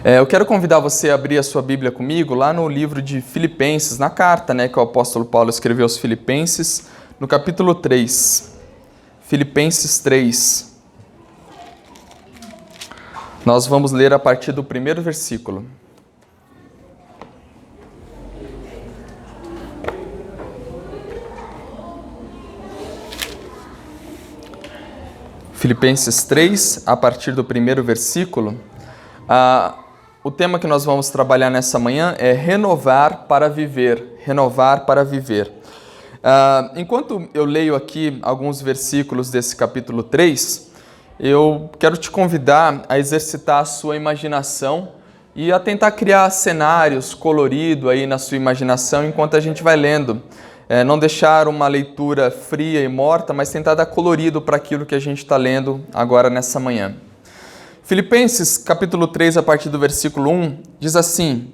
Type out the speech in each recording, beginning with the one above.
Eu quero convidar você a abrir a sua Bíblia comigo lá no livro de Filipenses, na carta, que o apóstolo Paulo escreveu aos Filipenses, no capítulo 3. Filipenses 3. Nós vamos ler a partir do primeiro versículo. Filipenses 3, a partir do primeiro versículo. O tema que nós vamos trabalhar nessa manhã é renovar para viver. Renovar para viver. Enquanto eu leio aqui alguns versículos desse capítulo 3, eu quero te convidar a exercitar a sua imaginação e a tentar criar cenários coloridos aí na sua imaginação enquanto a gente vai lendo. Não deixar uma leitura fria e morta, mas tentar dar colorido para aquilo que a gente está lendo agora nessa manhã. Filipenses, capítulo 3, a partir do versículo 1, diz assim: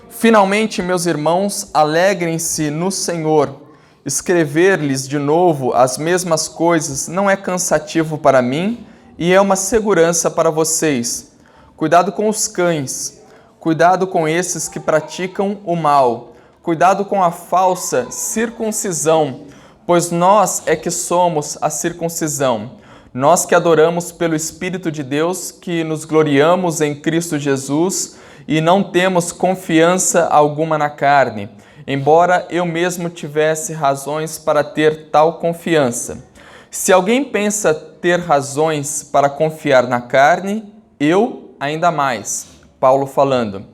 Finalmente, meus irmãos, alegrem-se no Senhor. Escrever-lhes de novo as mesmas coisas não é cansativo para mim e é uma segurança para vocês. Cuidado com os cães, cuidado com esses que praticam o mal. Cuidado com a falsa circuncisão, pois nós é que somos a circuncisão. Nós que adoramos pelo Espírito de Deus, que nos gloriamos em Cristo Jesus e não temos confiança alguma na carne, embora eu mesmo tivesse razões para ter tal confiança. Se alguém pensa ter razões para confiar na carne, eu ainda mais. Paulo falando.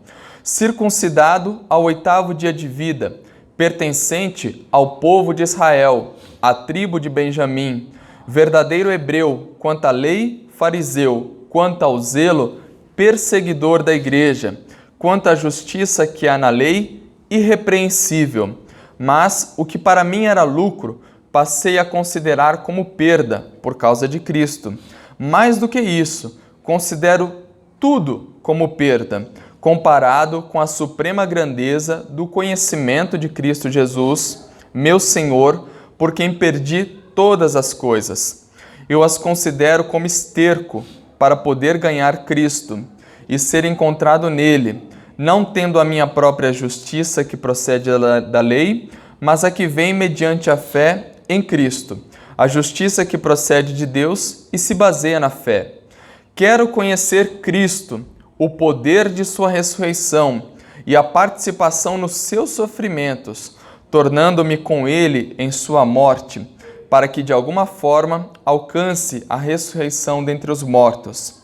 Circuncidado ao 8º dia de vida, pertencente ao povo de Israel, à tribo de Benjamim, verdadeiro hebreu, quanto à lei, fariseu, quanto ao zelo, perseguidor da igreja, quanto à justiça que há na lei, irrepreensível. Mas o que para mim era lucro, passei a considerar como perda por causa de Cristo. Mais do que isso, considero tudo como perda, comparado com a suprema grandeza do conhecimento de Cristo Jesus, meu Senhor, por quem perdi todas as coisas. Eu as considero como esterco para poder ganhar Cristo e ser encontrado nele, não tendo a minha própria justiça que procede da lei, mas a que vem mediante a fé em Cristo, a justiça que procede de Deus e se baseia na fé. Quero conhecer Cristo, o poder de sua ressurreição e a participação nos seus sofrimentos, tornando-me com ele em sua morte, para que de alguma forma alcance a ressurreição dentre os mortos.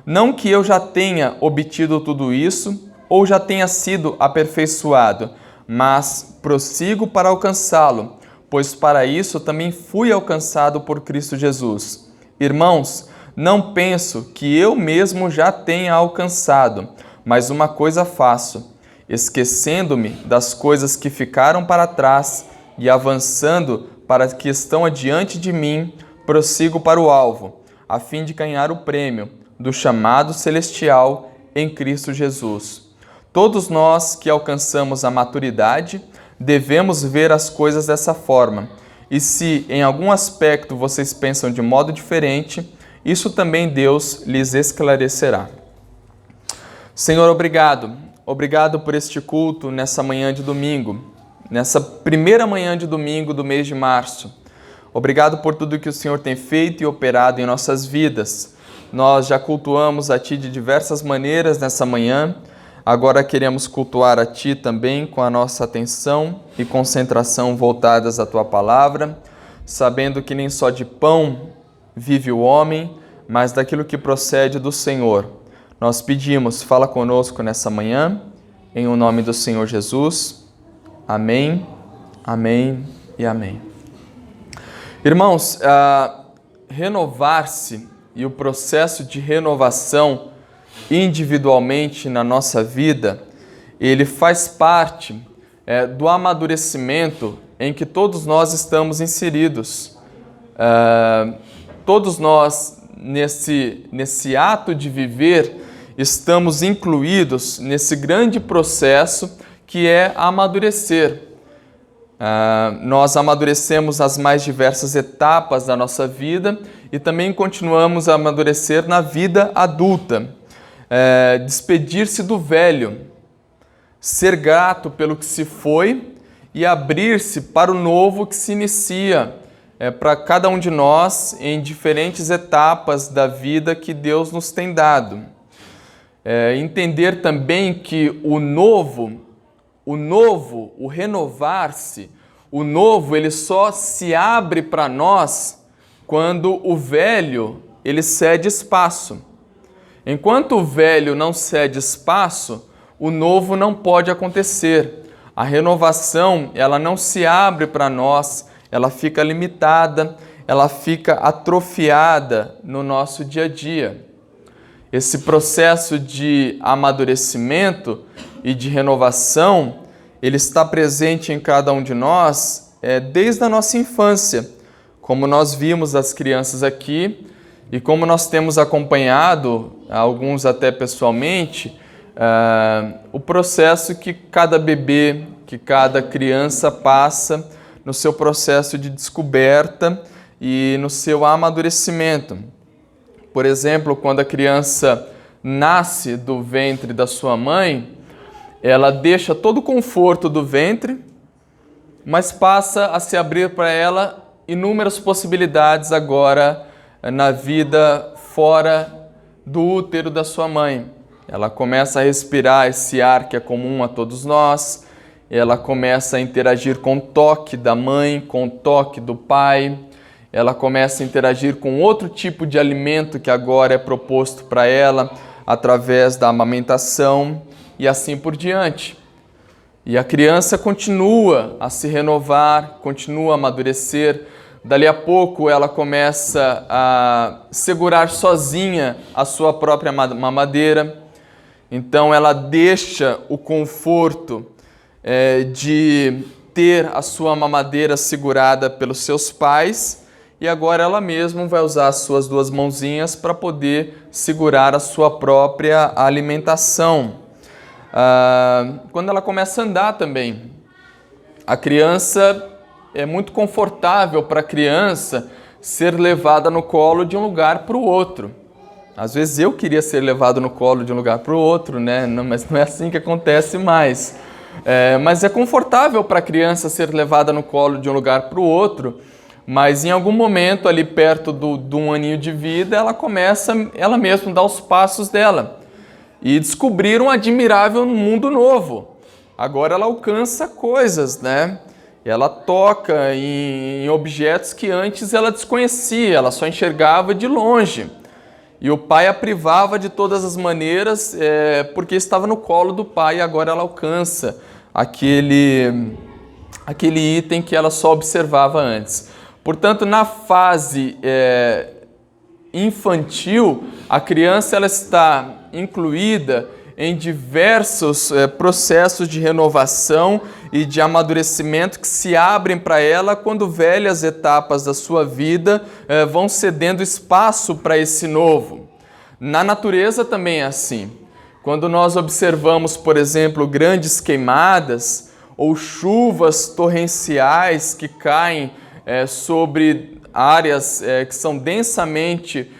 Não que eu já tenha obtido tudo isso ou já tenha sido aperfeiçoado, mas prossigo para alcançá-lo, pois para isso também fui alcançado por Cristo Jesus. Irmãos, não penso que eu mesmo já tenha alcançado, mas uma coisa faço, esquecendo-me das coisas que ficaram para trás e avançando para as que estão adiante de mim, prossigo para o alvo, a fim de ganhar o prêmio do chamado celestial em Cristo Jesus. Todos nós que alcançamos a maturidade devemos ver as coisas dessa forma, e se em algum aspecto vocês pensam de modo diferente, isso também Deus lhes esclarecerá. Senhor, obrigado. Obrigado por este culto nessa manhã de domingo, nessa primeira manhã de domingo do mês de março. Obrigado por tudo que o Senhor tem feito e operado em nossas vidas. Nós já cultuamos a Ti de diversas maneiras nessa manhã. Agora queremos cultuar a Ti também com a nossa atenção e concentração voltadas à Tua palavra, sabendo que nem só de pão vive o homem, mas daquilo que procede do Senhor. Nós pedimos, fala conosco nessa manhã, em o nome do Senhor Jesus. Amém, amém e amém. Irmãos, renovar-se e o processo de renovação individualmente na nossa vida, ele faz parte do amadurecimento em que todos nós estamos inseridos. Todos nós, nesse ato de viver, estamos incluídos nesse grande processo que é amadurecer. Nós amadurecemos nas mais diversas etapas da nossa vida e também continuamos a amadurecer na vida adulta. despedir-se do velho, ser grato pelo que se foi e abrir-se para o novo que se inicia para cada um de nós em diferentes etapas da vida que Deus nos tem dado. Entender também que o novo, o renovar-se, o novo, ele só se abre para nós quando o velho, ele cede espaço. Enquanto o velho não cede espaço, o novo não pode acontecer. A renovação, ela não se abre para nós, ela fica limitada, ela fica atrofiada no nosso dia a dia. Esse processo de amadurecimento e de renovação, ele está presente em cada um de nós desde a nossa infância, como nós vimos as crianças aqui e como nós temos acompanhado, alguns até pessoalmente, o processo que cada bebê, que cada criança passa no seu processo de descoberta e no seu amadurecimento. Por exemplo, quando a criança nasce do ventre da sua mãe, ela deixa todo o conforto do ventre, mas passa a se abrir para ela inúmeras possibilidades agora na vida fora do útero da sua mãe. Ela começa a respirar esse ar que é comum a todos nós, ela começa a interagir com o toque da mãe, com o toque do pai, ela começa a interagir com outro tipo de alimento que agora é proposto para ela através da amamentação e assim por diante. E a criança continua a se renovar, continua a amadurecer. Dali a pouco ela começa a segurar sozinha a sua própria mamadeira. Então ela deixa o conforto de ter a sua mamadeira segurada pelos seus pais e agora ela mesma vai usar as suas duas mãozinhas para poder segurar a sua própria alimentação. Quando ela começa a andar também, a criança, é muito confortável para a criança ser levada no colo de um lugar para o outro. Às vezes eu queria ser levado no colo de um lugar para o outro, né? Mas não é assim que acontece mais. Mas é confortável para a criança ser levada no colo de um lugar para o outro, mas em algum momento ali perto de um aninho de vida, ela começa ela mesma a dar os passos dela e descobrir um admirável mundo novo. Agora ela alcança coisas, né? Ela toca em objetos que antes ela desconhecia, ela só enxergava de longe. E o pai a privava de todas as maneiras porque estava no colo do pai e agora ela alcança aquele item que ela só observava antes. Portanto, na fase infantil, a criança ela está incluída em diversos processos de renovação e de amadurecimento que se abrem para ela quando velhas etapas da sua vida vão cedendo espaço para esse novo. Na natureza também é assim. Quando nós observamos, por exemplo, grandes queimadas ou chuvas torrenciais que caem sobre áreas que são densamente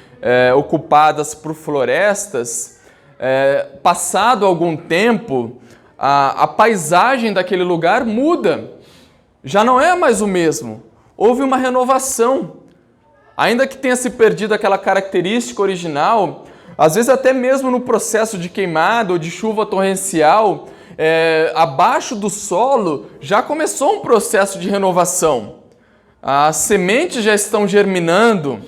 ocupadas por florestas, passado algum tempo, a paisagem daquele lugar muda. Já não é mais o mesmo. Houve uma renovação. Ainda que tenha se perdido aquela característica original, às vezes até mesmo no processo de queimada ou de chuva torrencial, abaixo do solo já começou um processo de renovação. As sementes já estão germinando,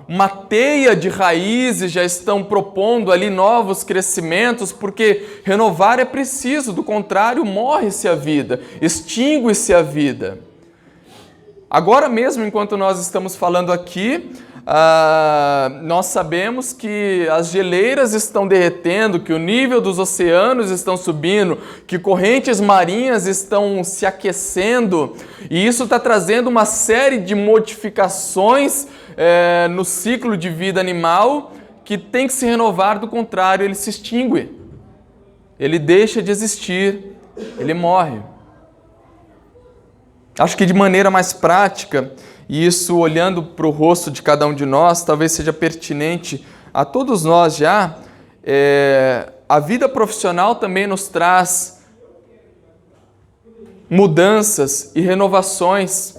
uma teia de raízes já estão propondo ali novos crescimentos, porque renovar é preciso, do contrário, morre-se a vida, extingue-se a vida. Agora mesmo, enquanto nós estamos falando aqui, nós sabemos que as geleiras estão derretendo, que o nível dos oceanos estão subindo, que correntes marinhas estão se aquecendo, e isso está trazendo uma série de modificações no ciclo de vida animal que tem que se renovar, do contrário, ele se extingue, ele deixa de existir, ele morre. Acho que de maneira mais prática, e isso olhando para o rosto de cada um de nós, talvez seja pertinente a todos nós já, A vida profissional também nos traz mudanças e renovações.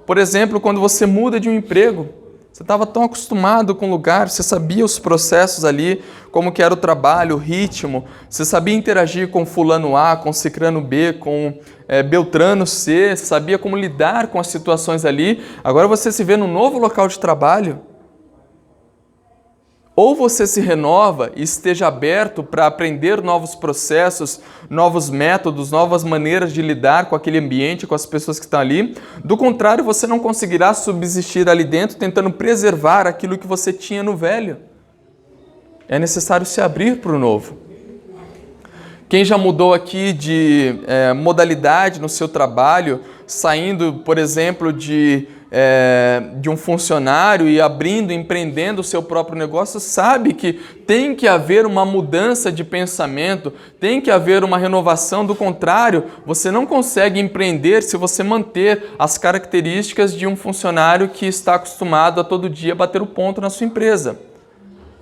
Por exemplo, quando você muda de um emprego, você estava tão acostumado com o lugar, você sabia os processos ali, como que era o trabalho, o ritmo, você sabia interagir com fulano A, com cicrano B, com beltrano C, sabia como lidar com as situações ali. Agora você se vê num novo local de trabalho. Ou você se renova e esteja aberto para aprender novos processos, novos métodos, novas maneiras de lidar com aquele ambiente, com as pessoas que estão ali. Do contrário, você não conseguirá subsistir ali dentro tentando preservar aquilo que você tinha no velho. É necessário se abrir para o novo. Quem já mudou aqui de modalidade no seu trabalho, saindo, por exemplo, de um funcionário e empreendendo o seu próprio negócio, sabe que tem que haver uma mudança de pensamento, tem que haver uma renovação. Do contrário, você não consegue empreender se você manter as características de um funcionário que está acostumado a todo dia bater o ponto na sua empresa.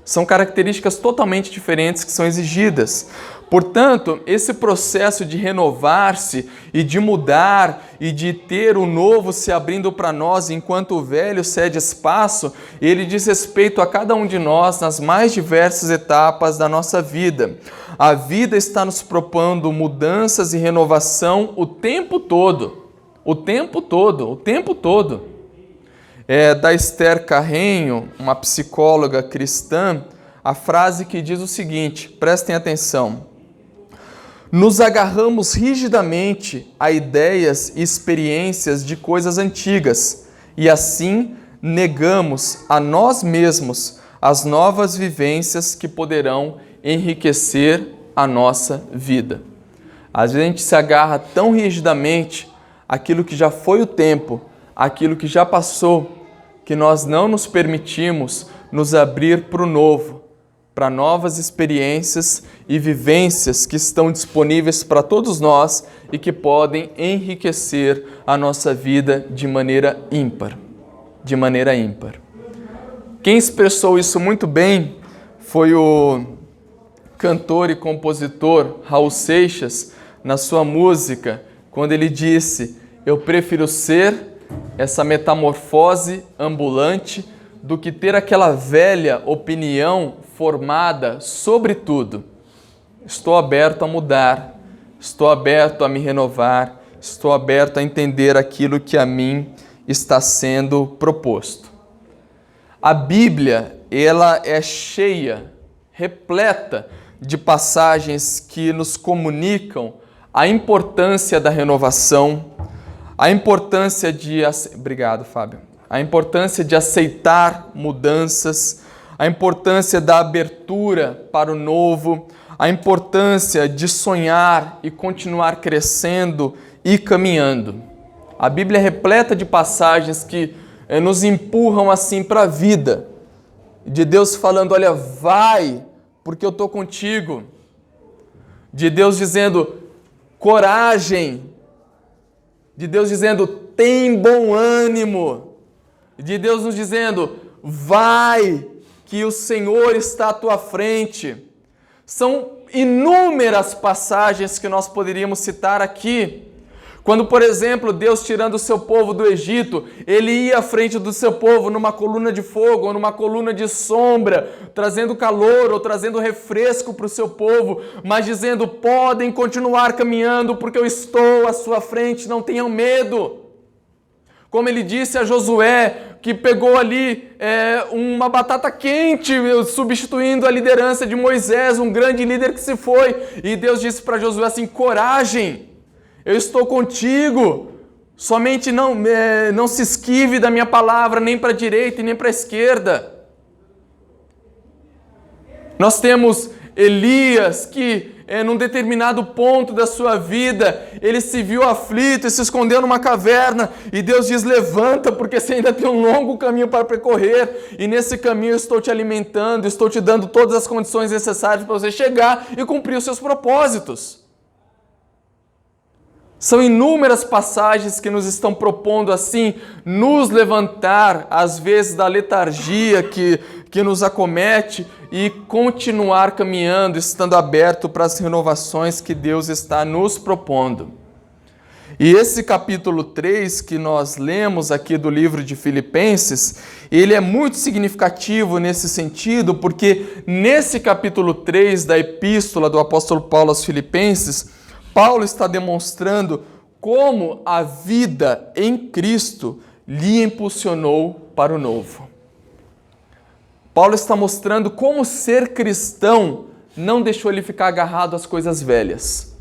São características totalmente diferentes que são exigidas. Portanto, esse processo de renovar-se e de mudar e de ter o novo se abrindo para nós enquanto o velho cede espaço, ele diz respeito a cada um de nós nas mais diversas etapas da nossa vida. A vida está nos propondo mudanças e renovação o tempo todo. O tempo todo, o tempo todo. Da Esther Carreño, uma psicóloga cristã, a frase que diz o seguinte, prestem atenção: nos agarramos rigidamente a ideias e experiências de coisas antigas e assim negamos a nós mesmos as novas vivências que poderão enriquecer a nossa vida. Às vezes a gente se agarra tão rigidamente àquilo que já foi o tempo, àquilo que já passou, que nós não nos permitimos nos abrir para o novo, para novas experiências e vivências que estão disponíveis para todos nós e que podem enriquecer a nossa vida de maneira ímpar. De maneira ímpar. Quem expressou isso muito bem foi o cantor e compositor Raul Seixas, na sua música, quando ele disse: eu prefiro ser essa metamorfose ambulante do que ter aquela velha opinião formada sobre tudo. Estou aberto a mudar, estou aberto a me renovar, estou aberto a entender aquilo que a mim está sendo proposto. A Bíblia, ela é cheia, repleta de passagens que nos comunicam a importância da renovação, a importância de... Obrigado, Fábio. A importância de aceitar mudanças, a importância da abertura para o novo, a importância de sonhar e continuar crescendo e caminhando. A Bíblia é repleta de passagens que nos empurram assim para a vida, de Deus falando: olha, vai, porque eu estou contigo. De Deus dizendo: coragem. De Deus dizendo: tem bom ânimo. De Deus nos dizendo: vai, que o Senhor está à tua frente. São inúmeras passagens que nós poderíamos citar aqui. Quando, por exemplo, Deus tirando o seu povo do Egito, ele ia à frente do seu povo numa coluna de fogo ou numa coluna de sombra, trazendo calor ou trazendo refresco para o seu povo, mas dizendo: podem continuar caminhando porque eu estou à sua frente, não tenham medo. Como ele disse a Josué, que pegou ali uma batata quente, substituindo a liderança de Moisés, um grande líder que se foi, e Deus disse para Josué assim: coragem, eu estou contigo, somente não se esquive da minha palavra, nem para a direita e nem para a esquerda. Nós temos Elias que, num determinado ponto da sua vida, ele se viu aflito e se escondeu numa caverna, e Deus diz: levanta, porque você ainda tem um longo caminho para percorrer, e nesse caminho eu estou te alimentando, estou te dando todas as condições necessárias para você chegar e cumprir os seus propósitos. São inúmeras passagens que nos estão propondo assim, nos levantar, às vezes, da letargia que nos acomete e continuar caminhando, estando aberto para as renovações que Deus está nos propondo. E esse capítulo 3 que nós lemos aqui do livro de Filipenses, ele é muito significativo nesse sentido, porque nesse capítulo 3 da epístola do apóstolo Paulo aos Filipenses, Paulo está demonstrando como a vida em Cristo lhe impulsionou para o novo. Paulo está mostrando como ser cristão não deixou ele ficar agarrado às coisas velhas.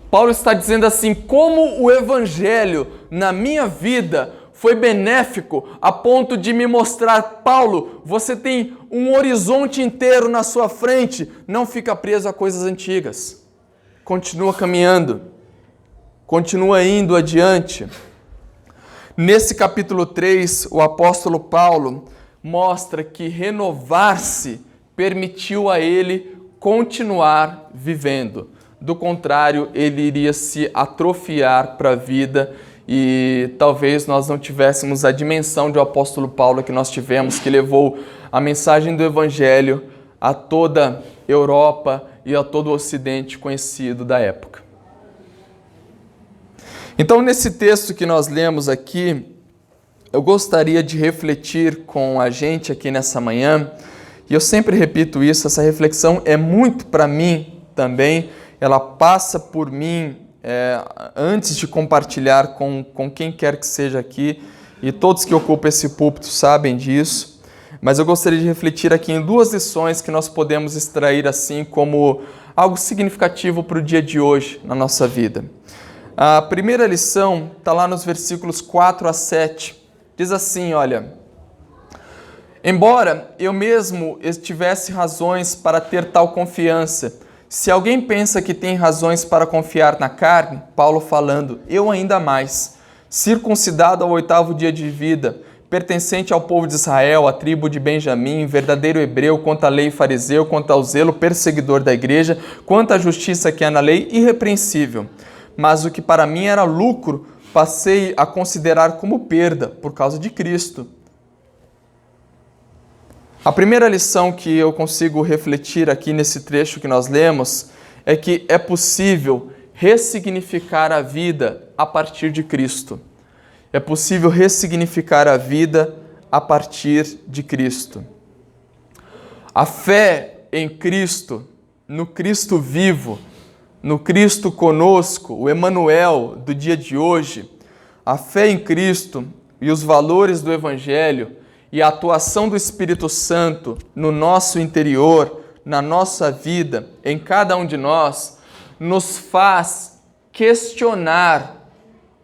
Paulo está dizendo assim, como o evangelho na minha vida foi benéfico a ponto de me mostrar, Paulo, você tem um horizonte inteiro na sua frente, não fica preso a coisas antigas. Continua caminhando, continua indo adiante. Nesse capítulo 3, o apóstolo Paulo mostra que renovar-se permitiu a ele continuar vivendo. Do contrário, ele iria se atrofiar para a vida e talvez nós não tivéssemos a dimensão do apóstolo Paulo que nós tivemos, que levou a mensagem do Evangelho a toda a Europa e a todo o Ocidente conhecido da época. Então, nesse texto que nós lemos aqui, eu gostaria de refletir com a gente aqui nessa manhã, e eu sempre repito isso, essa reflexão é muito para mim também, ela passa por mim antes de compartilhar com quem quer que seja aqui, e todos que ocupam esse púlpito sabem disso, mas eu gostaria de refletir aqui em duas lições que nós podemos extrair assim como algo significativo para o dia de hoje na nossa vida. A primeira lição está lá nos versículos 4 a 7, diz assim, olha: embora eu mesmo tivesse razões para ter tal confiança, se alguém pensa que tem razões para confiar na carne, Paulo falando, eu ainda mais, circuncidado ao 8º dia de vida, pertencente ao povo de Israel, à tribo de Benjamim, verdadeiro hebreu, quanto à lei fariseu, quanto ao zelo perseguidor da igreja, quanto à justiça que há na lei, irrepreensível. Mas o que para mim era lucro, passei a considerar como perda, por causa de Cristo. A primeira lição que eu consigo refletir aqui nesse trecho que nós lemos é que é possível ressignificar a vida a partir de Cristo. É possível ressignificar a vida a partir de Cristo. A fé em Cristo, no Cristo vivo, no Cristo conosco, o Emanuel do dia de hoje, a fé em Cristo e os valores do Evangelho e a atuação do Espírito Santo no nosso interior, na nossa vida, em cada um de nós, nos faz questionar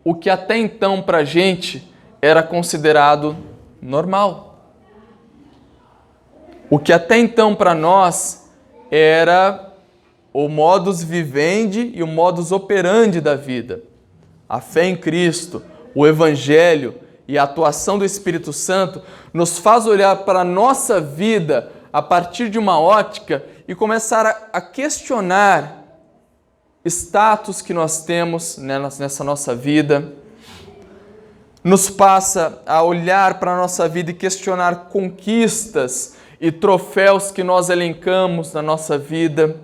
o que até então para a gente era considerado normal. O que até então para nós era o modus vivendi e o modus operandi da vida. A fé em Cristo, o Evangelho e a atuação do Espírito Santo nos faz olhar para a nossa vida a partir de uma ótica e começar a questionar status que nós temos nessa nossa vida. Nos passa a olhar para a nossa vida e questionar conquistas e troféus que nós elencamos na nossa vida.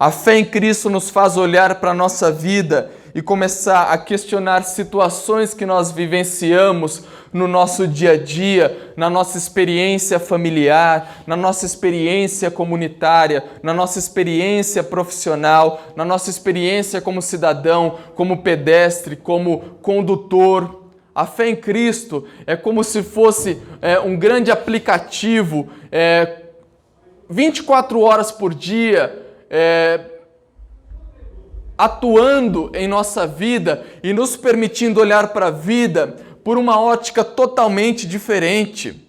A fé em Cristo nos faz olhar para a nossa vida e começar a questionar situações que nós vivenciamos no nosso dia a dia, na nossa experiência familiar, na nossa experiência comunitária, na nossa experiência profissional, na nossa experiência como cidadão, como pedestre, como condutor. A fé em Cristo é como se fosse um grande aplicativo, 24 horas por dia, atuando em nossa vida e nos permitindo olhar para a vida por uma ótica totalmente diferente.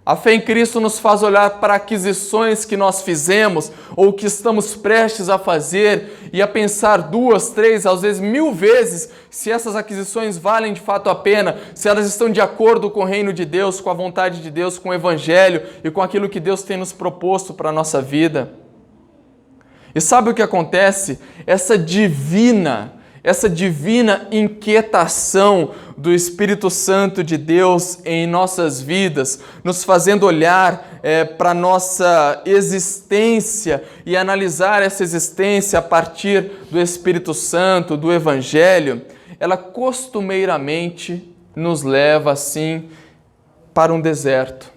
A fé em Cristo nos faz olhar para aquisições que nós fizemos ou que estamos prestes a fazer e a pensar 2, 3, às vezes 1000 vezes se essas aquisições valem de fato a pena, se elas estão de acordo com o reino de Deus, com a vontade de Deus, com o Evangelho e com aquilo que Deus tem nos proposto para a nossa vida. E sabe o que acontece? Essa divina, essa divina inquietação do Espírito Santo de Deus em nossas vidas, nos fazendo olhar para a nossa existência e analisar essa existência a partir do Espírito Santo, do Evangelho, ela costumeiramente nos leva assim para um deserto.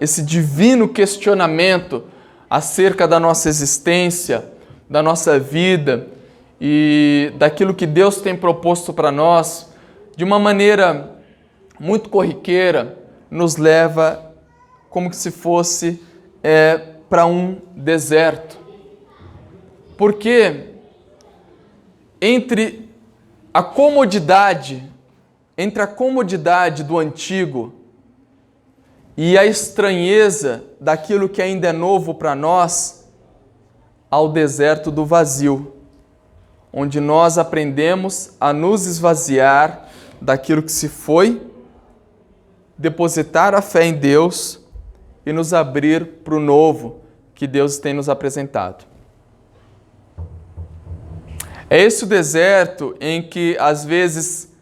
Esse divino questionamento acerca da nossa existência, da nossa vida e daquilo que Deus tem proposto para nós, de uma maneira muito corriqueira, nos leva como se fosse para um deserto. Porque entre a comodidade do antigo e a estranheza daquilo que ainda é novo para nós, ao deserto do vazio, onde nós aprendemos a nos esvaziar daquilo que se foi, depositar a fé em Deus e nos abrir para o novo que Deus tem nos apresentado. É esse o deserto em que, às vezes,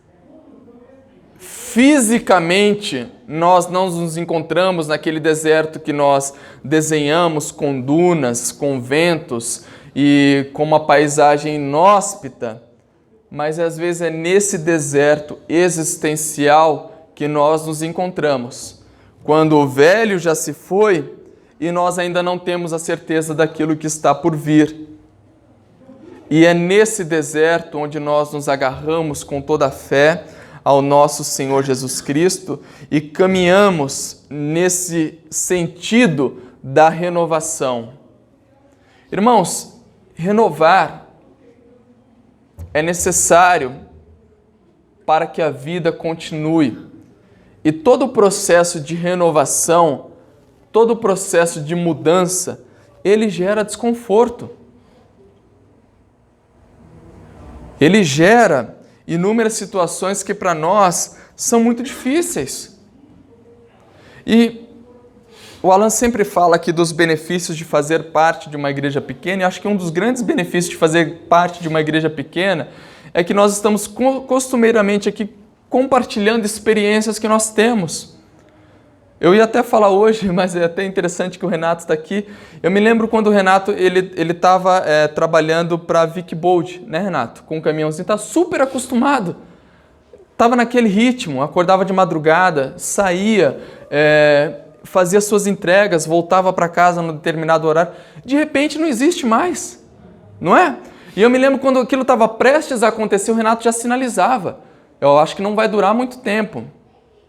fisicamente, nós não nos encontramos naquele deserto que nós desenhamos com dunas, com ventos e com uma paisagem inóspita, mas às vezes é nesse deserto existencial que nós nos encontramos, quando o velho já se foi e nós ainda não temos a certeza daquilo que está por vir. E é nesse deserto onde nós nos agarramos com toda a fé ao nosso Senhor Jesus Cristo e caminhamos nesse sentido da renovação. Irmãos, renovar é necessário para que a vida continue. E todo o processo de renovação, todo o processo de mudança, ele gera desconforto. Ele gera inúmeras situações que para nós são muito difíceis. E o Alan sempre fala aqui dos benefícios de fazer parte de uma igreja pequena, e acho que um dos grandes benefícios de fazer parte de uma igreja pequena é que nós estamos costumeiramente aqui compartilhando experiências que nós temos. Eu ia até falar hoje, mas é até interessante que o Renato está aqui. Eu me lembro quando o Renato ele estava trabalhando para a Vic Bold, né, Renato? Com um caminhãozinho, está super acostumado. Estava naquele ritmo, acordava de madrugada, saía, fazia suas entregas, voltava para casa num determinado horário. De repente não existe mais, não é? E eu me lembro quando aquilo estava prestes a acontecer, o Renato já sinalizava. Eu acho que não vai durar muito tempo.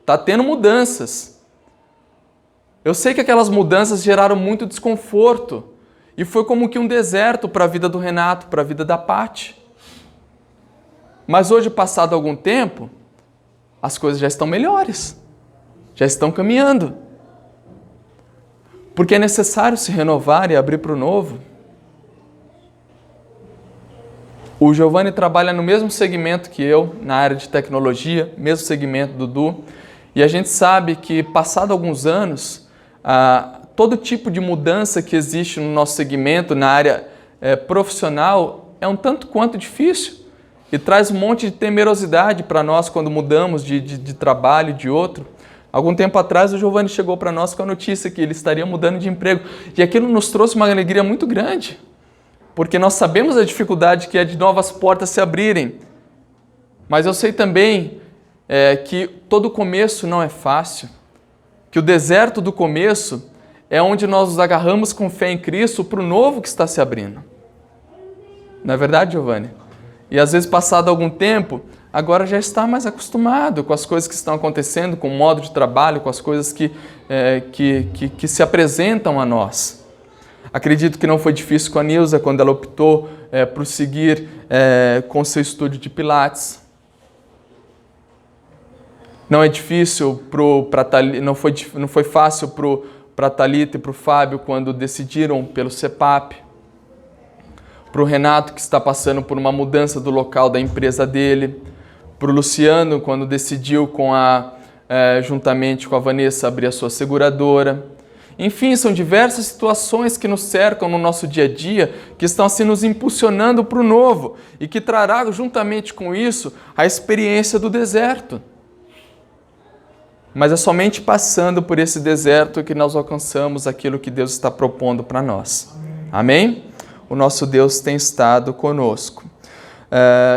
Está tendo mudanças. Eu sei que aquelas mudanças geraram muito desconforto e foi como que um deserto para a vida do Renato, para a vida da Paty. Mas hoje, passado algum tempo, as coisas já estão melhores, já estão caminhando. Porque é necessário se renovar e abrir para o novo. O Giovanni trabalha no mesmo segmento que eu, na área de tecnologia, mesmo segmento do Dudu, e a gente sabe que, passado alguns anos, todo tipo de mudança que existe no nosso segmento, na área profissional, é um tanto quanto difícil e traz um monte de temerosidade para nós quando mudamos de trabalho, de outro. Algum tempo atrás, o Giovanni chegou para nós com a notícia que ele estaria mudando de emprego e aquilo nos trouxe uma alegria muito grande, porque nós sabemos a dificuldade que é de novas portas se abrirem, mas eu sei também que todo começo não é fácil, que o deserto do começo é onde nós nos agarramos com fé em Cristo para o novo que está se abrindo. Não é verdade, Giovanni? E às vezes, passado algum tempo, agora já está mais acostumado com as coisas que estão acontecendo, com o modo de trabalho, com as coisas que se apresentam a nós. Acredito que não foi difícil com a Nilza quando ela optou prosseguir com seu estúdio de Pilates. Não é difícil não foi fácil para a Thalita e para o Fábio quando decidiram pelo CEPAP. Para o Renato, que está passando por uma mudança do local da empresa dele. Para o Luciano, quando decidiu juntamente com a Vanessa abrir a sua seguradora. Enfim, são diversas situações que nos cercam no nosso dia a dia, que estão assim nos impulsionando para o novo e que trará juntamente com isso a experiência do deserto. Mas é somente passando por esse deserto que nós alcançamos aquilo que Deus está propondo para nós. Amém? O nosso Deus tem estado conosco.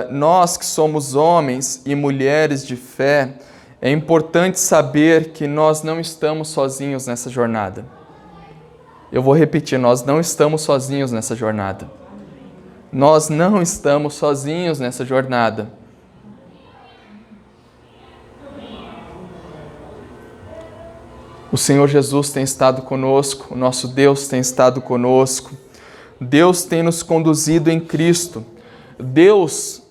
Nós que somos homens e mulheres de fé, é importante saber que nós não estamos sozinhos nessa jornada. Eu vou repetir, nós não estamos sozinhos nessa jornada. Nós não estamos sozinhos nessa jornada. O Senhor Jesus tem estado conosco, o nosso Deus tem estado conosco. Deus tem nos conduzido em Cristo. Deus,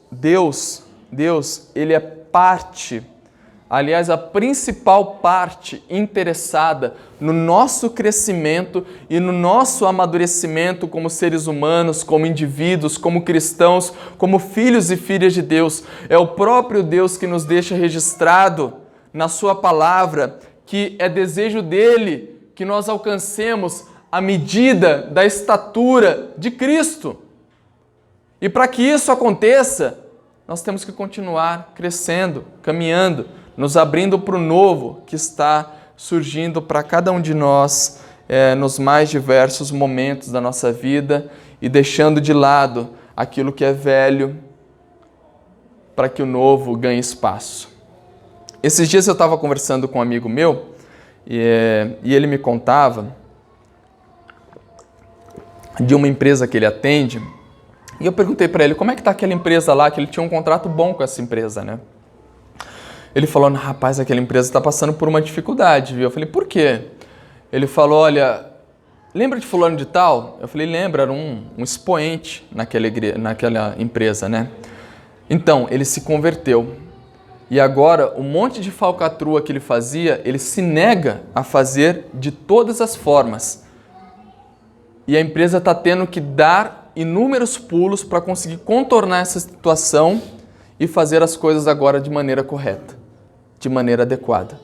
Ele é parte, aliás, a principal parte interessada no nosso crescimento e no nosso amadurecimento como seres humanos, como indivíduos, como cristãos, como filhos e filhas de Deus. É o próprio Deus que nos deixa registrado na sua palavra que é desejo dele que nós alcancemos a medida da estatura de Cristo. E para que isso aconteça, nós temos que continuar crescendo, caminhando, nos abrindo para o novo que está surgindo para cada um de nós nos mais diversos momentos da nossa vida e deixando de lado aquilo que é velho para que o novo ganhe espaço. Esses dias eu estava conversando com um amigo meu e ele me contava de uma empresa que ele atende. E eu perguntei para ele, como é que está aquela empresa lá, que ele tinha um contrato bom com essa empresa, né? Ele falou, rapaz, aquela empresa está passando por uma dificuldade, viu? Eu falei, por quê? Ele falou, olha, lembra de fulano de tal? Eu falei, lembra, era um expoente naquela empresa, né? Então, ele se converteu. E agora, um monte de falcatrua que ele fazia, ele se nega a fazer de todas as formas. E a empresa está tendo que dar inúmeros pulos para conseguir contornar essa situação e fazer as coisas agora de maneira correta, de maneira adequada.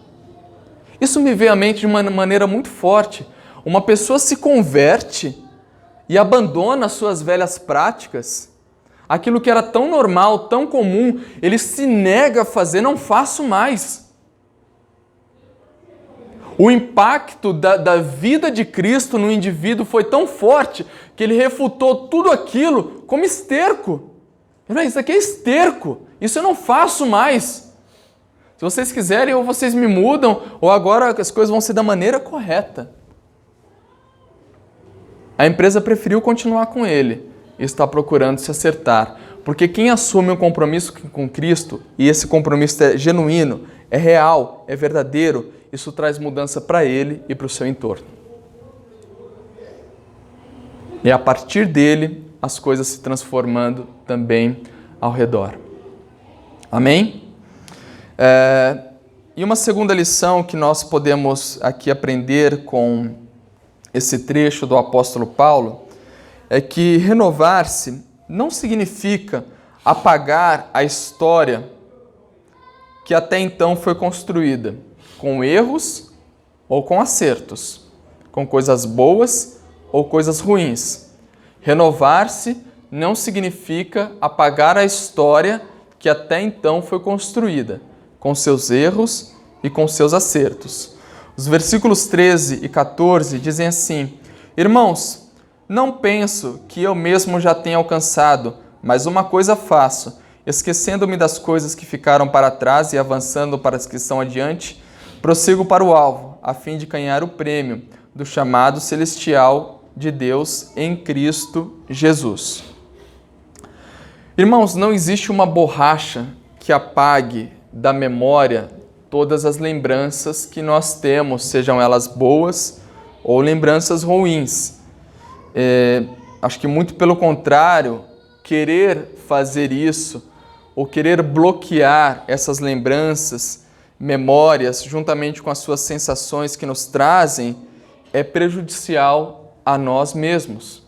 Isso me veio à mente de uma maneira muito forte. Uma pessoa se converte e abandona suas velhas práticas, aquilo que era tão normal, tão comum, ele se nega a fazer, não faço mais. O impacto da vida de Cristo no indivíduo foi tão forte que ele refutou tudo aquilo como esterco. Isso aqui é esterco, isso eu não faço mais. Se vocês quiserem, ou vocês me mudam, ou agora as coisas vão ser da maneira correta. A empresa preferiu continuar com ele e está procurando se acertar. Porque quem assume um compromisso com Cristo, e esse compromisso é genuíno, é real, é verdadeiro, isso traz mudança para ele e para o seu entorno. E a partir dele, as coisas se transformando também ao redor. Amém? E uma segunda lição que nós podemos aqui aprender com esse trecho do apóstolo Paulo é que renovar-se não significa apagar a história que até então foi construída, com erros ou com acertos, com coisas boas ou coisas ruins. Renovar-se não significa apagar a história que até então foi construída, com seus erros e com seus acertos. Os versículos 13 e 14 dizem assim: Irmãos, não penso que eu mesmo já tenha alcançado, mas uma coisa faço, esquecendo-me das coisas que ficaram para trás e avançando para as que estão adiante, prossigo para o alvo, a fim de ganhar o prêmio do chamado celestial de Deus em Cristo Jesus. Irmãos, não existe uma borracha que apague da memória todas as lembranças que nós temos, sejam elas boas ou lembranças ruins. Acho que muito pelo contrário, querer fazer isso, ou querer bloquear essas lembranças, memórias, juntamente com as suas sensações que nos trazem, é prejudicial a nós mesmos.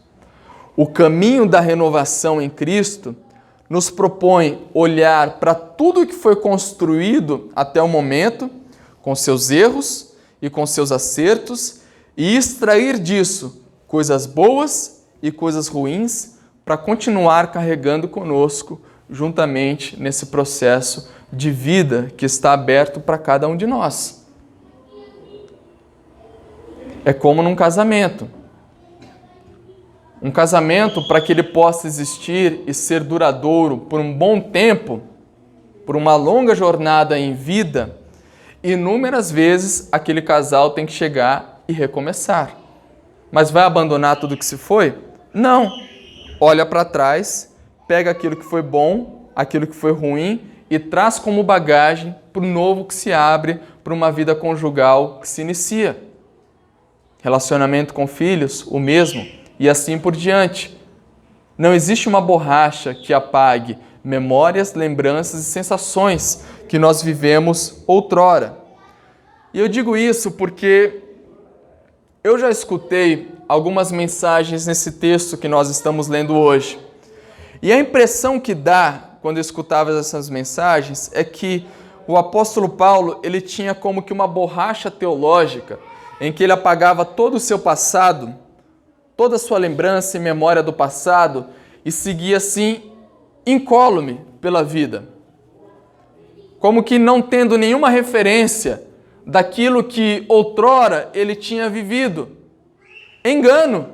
O caminho da renovação em Cristo nos propõe olhar para tudo que foi construído até o momento, com seus erros e com seus acertos, e extrair disso coisas boas e coisas ruins para continuar carregando conosco juntamente nesse processo de vida que está aberto para cada um de nós. É como num casamento. Um casamento, para que ele possa existir e ser duradouro por um bom tempo, por uma longa jornada em vida, inúmeras vezes aquele casal tem que chegar e recomeçar. Mas vai abandonar tudo que se foi? Não. Olha para trás, pega aquilo que foi bom, aquilo que foi ruim e traz como bagagem para o novo que se abre, para uma vida conjugal que se inicia. Relacionamento com filhos, o mesmo, e assim por diante. Não existe uma borracha que apague memórias, lembranças e sensações que nós vivemos outrora. E eu digo isso porque eu já escutei algumas mensagens nesse texto que nós estamos lendo hoje. E a impressão que dá quando eu escutava essas mensagens é que o apóstolo Paulo, ele tinha como que uma borracha teológica em que ele apagava todo o seu passado, toda a sua lembrança e memória do passado e seguia assim incólume pela vida. Como que não tendo nenhuma referência daquilo que outrora ele tinha vivido. Engano,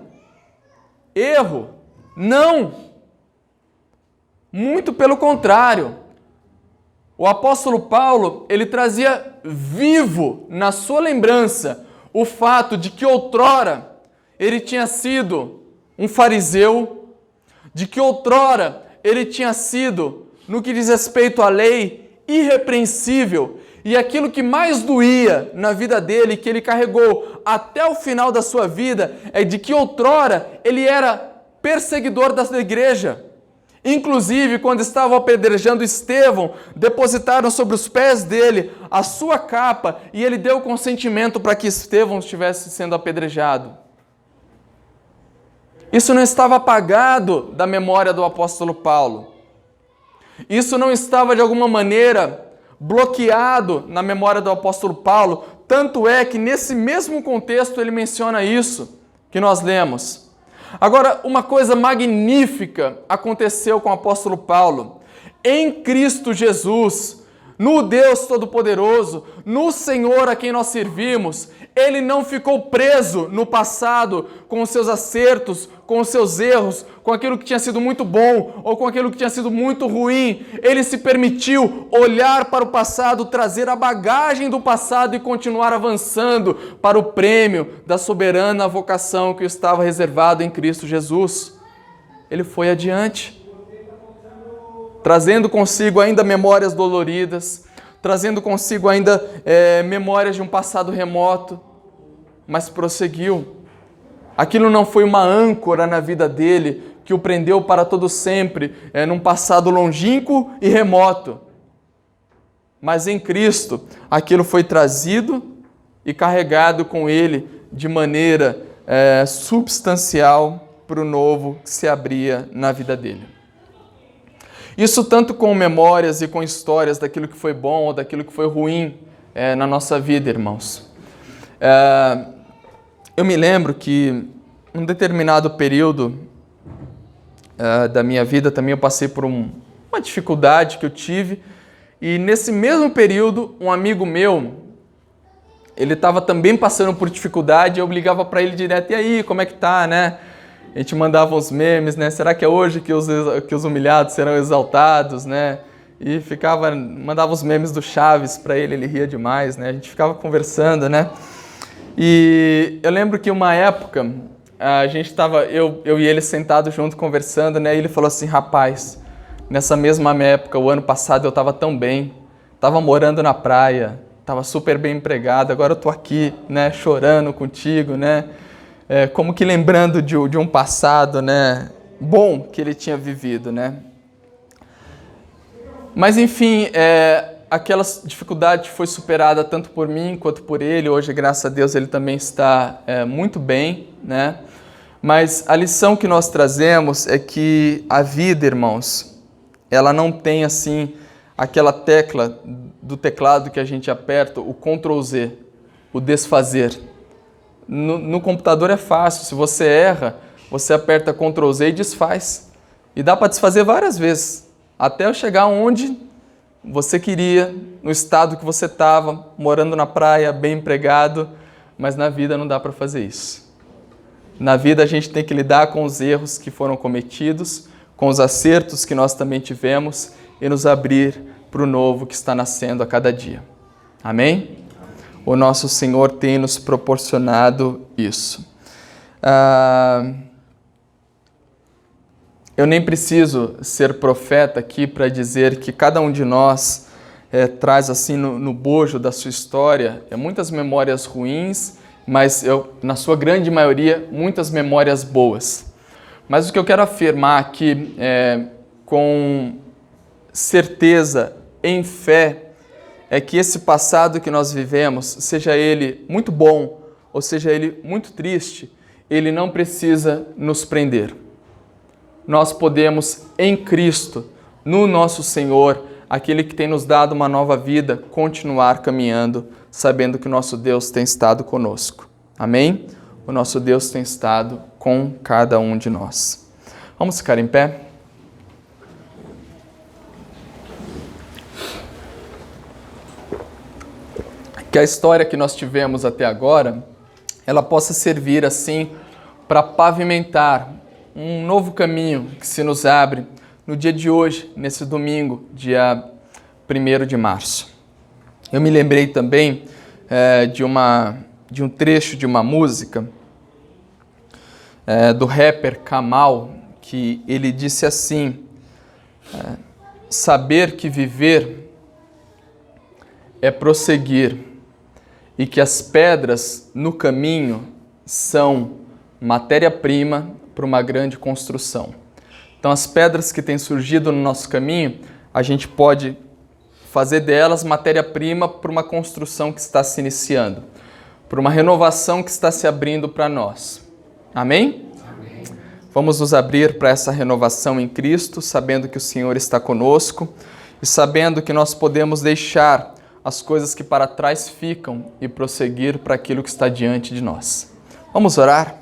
erro, não. Muito pelo contrário. O apóstolo Paulo, ele trazia vivo na sua lembrança o fato de que outrora ele tinha sido um fariseu, de que outrora ele tinha sido, no que diz respeito à lei, irrepreensível, e aquilo que mais doía na vida dele, que ele carregou até o final da sua vida, é de que outrora ele era perseguidor da igreja. Inclusive, quando estavam apedrejando Estevão, depositaram sobre os pés dele a sua capa e ele deu consentimento para que Estevão estivesse sendo apedrejado. Isso não estava apagado da memória do apóstolo Paulo. Isso não estava, de alguma maneira, bloqueado na memória do apóstolo Paulo. Tanto é que, nesse mesmo contexto, ele menciona isso que nós lemos. Agora, uma coisa magnífica aconteceu com o apóstolo Paulo. Em Cristo Jesus, no Deus Todo-Poderoso, no Senhor a quem nós servimos, ele não ficou preso no passado com os seus acertos, com os seus erros, com aquilo que tinha sido muito bom ou com aquilo que tinha sido muito ruim. Ele se permitiu olhar para o passado, trazer a bagagem do passado e continuar avançando para o prêmio da soberana vocação que estava reservado em Cristo Jesus. Ele foi adiante, trazendo consigo ainda memórias doloridas, trazendo consigo ainda memórias de um passado remoto, mas prosseguiu. Aquilo não foi uma âncora na vida dele que o prendeu para todo sempre, num passado longínquo e remoto. Mas em Cristo, aquilo foi trazido e carregado com ele de maneira substancial para o novo que se abria na vida dele. Isso tanto com memórias e com histórias daquilo que foi bom ou daquilo que foi ruim na nossa vida, irmãos. Eu me lembro que num determinado período da minha vida também eu passei por uma dificuldade que eu tive e nesse mesmo período um amigo meu, ele estava também passando por dificuldade e eu ligava para ele direto, e aí, como é que tá, né? A gente mandava uns memes, né? Será que é hoje que os humilhados serão exaltados, né? E mandava os memes do Chaves para ele, ele ria demais, né? A gente ficava conversando, né? E eu lembro que uma época, a gente estava, eu e ele sentados junto conversando, né? E ele falou assim, rapaz, nessa mesma época, o ano passado eu estava tão bem, estava morando na praia, estava super bem empregado, agora eu estou aqui, né? Chorando contigo, né? Como que lembrando de um passado, né, bom que ele tinha vivido, né? Mas enfim, aquela dificuldade foi superada tanto por mim quanto por ele. Hoje, graças a Deus, ele também está muito bem, né? Mas a lição que nós trazemos é que a vida, irmãos, ela não tem assim aquela tecla do teclado que a gente aperta, o Ctrl Z, o desfazer. No computador é fácil, se você erra, você aperta Ctrl Z e desfaz. E dá para desfazer várias vezes, até eu chegar onde você queria, no estado que você estava, morando na praia, bem empregado, mas na vida não dá para fazer isso. Na vida a gente tem que lidar com os erros que foram cometidos, com os acertos que nós também tivemos e nos abrir para o novo que está nascendo a cada dia. Amém? O nosso Senhor tem nos proporcionado isso. Eu nem preciso ser profeta aqui para dizer que cada um de nós traz assim no bojo da sua história muitas memórias ruins, mas na sua grande maioria, muitas memórias boas. Mas o que eu quero afirmar aqui com certeza, em fé, é que esse passado que nós vivemos, seja ele muito bom ou seja ele muito triste, ele não precisa nos prender. Nós podemos, em Cristo, no nosso Senhor, aquele que tem nos dado uma nova vida, continuar caminhando, sabendo que o nosso Deus tem estado conosco. Amém? O nosso Deus tem estado com cada um de nós. Vamos ficar em pé? Que a história que nós tivemos até agora, ela possa servir assim para pavimentar um novo caminho que se nos abre no dia de hoje, nesse domingo, dia 1º de março. Eu me lembrei também de um trecho de uma música do rapper Kamal, que ele disse assim: saber que viver é prosseguir e que as pedras no caminho são matéria-prima para uma grande construção. Então, as pedras que têm surgido no nosso caminho, a gente pode fazer delas matéria-prima para uma construção que está se iniciando, para uma renovação que está se abrindo para nós. Amém? Amém. Vamos nos abrir para essa renovação em Cristo, sabendo que o Senhor está conosco e sabendo que nós podemos deixar as coisas que para trás ficam e prosseguir para aquilo que está diante de nós. Vamos orar?